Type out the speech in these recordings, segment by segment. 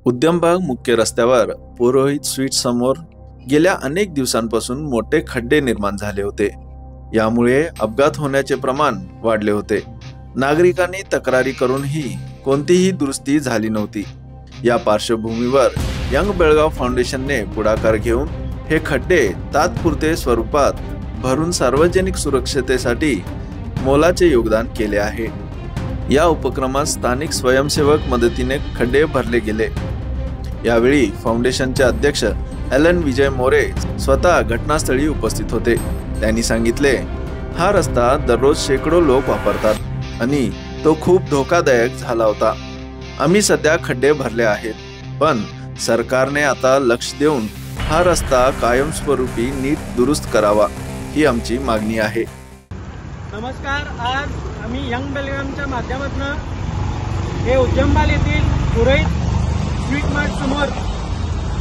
उद्यमबाग मुख्य रस्त्यावर पुरोहित स्वीट समोर गेल्या अनेक दिवसांपासून मोठे खड्डे निर्माण झाले होते। यामुळे अपघात होण्याचे प्रमाण वाढले होते। नागरिकांनी तक्रारी करूनही कोणतीही दुरुस्ती झाली नव्हती। या पार्श्वभूमीवर यंग बेळगाव फाउंडेशनने पुढाकार घेऊन हे खड्डे तात्पुरते स्वरूपात भरून सार्वजनिक सुरक्षतेसाठी मोलाचे योगदान केले आहे। या उपक्रमात स्थानिक स्वयंसेवक मदतीने खड्डे भरले गेले। यावेळी फाउंडेशनचे अध्यक्ष एलन विजय मोरे स्वतः घटनास्थळी उपस्थित होते। त्यांनी सांगितले, हा रस्ता दररोज शेकडो लोक वापरतात आणि तो खूप धोकादायक झाला होता। आम्ही सध्या खड्डे भरले आहेत, पण सरकारने आता लक्ष देऊन हा रस्ता कायमस्वरूपी नीट दुरुस्त करावा ही आमची मागणी आहे। नमस्कार, आज आम्ही यंग बेळगावच्या माध्यमातून हे उद्यमबाग येथील पुरोहित स्वीट मार्ट समोर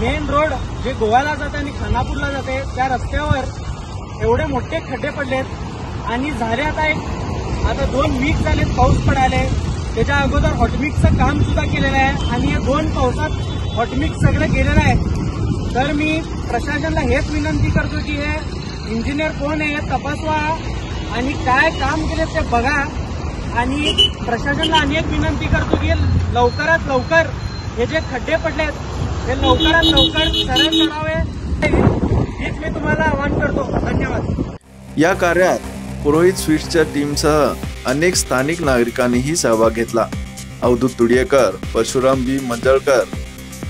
मेन रोड जे गोव्याला जाते आणि खानापूरला जाते त्या रस्त्यावर एवढे मोठे खड्डे पडलेत आणि झाले आता 2 वीक झाले पाऊस पडाले। त्याच्या अगोदर हॉटमिक्सचं काम सुद्धा केलेलं आहे आणि या 2 पावसात हॉटमिक्स सगळं गेलेलं आहे। तर मी प्रशासनाला हेच विनंती करतो की हे इंजिनियर कोण आहे हे तपासवा आणि काय काम केले ते बघा आणि प्रशासनाला अनेक विनंती करतो की लवकरात लवकर हे जे खड्डे पडलेत हे लवकरात लवकर सरळ करावे हेच मी तुम्हाला आवाहन करतो। धन्यवाद। या कार्यात पुरोहित स्वीट्सच्या टीमसह अनेक स्थानिक नागरिकांनीही सहभाग घेतला। अवधूत तुडियेकर, परशुराम बी मंजळकर,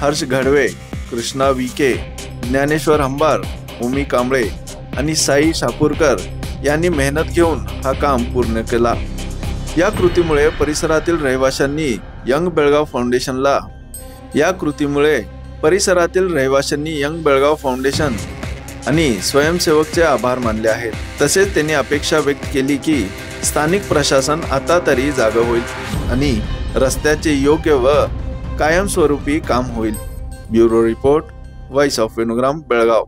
हर्ष घडवे, कृष्णा विके, ज्ञानेश्वर हंबार, उमी कांबळे आणि साई शापूरकर यांनी मेहनत घेऊन हा काम पूर्ण केला। या कृतीमुळे परिसरातील रहिवाशांनी यंग बेळगाव फाउंडेशन आणि स्वयंसेवकचे आभार मानले आहेत। तसेच त्यांनी अपेक्षा व्यक्त केली की स्थानिक प्रशासन आता तरी जागे होईल आणि रस्त्याचे योग्य व कायमस्वरूपी काम होईल। Bureau report, voice of Venugram, Belgaum.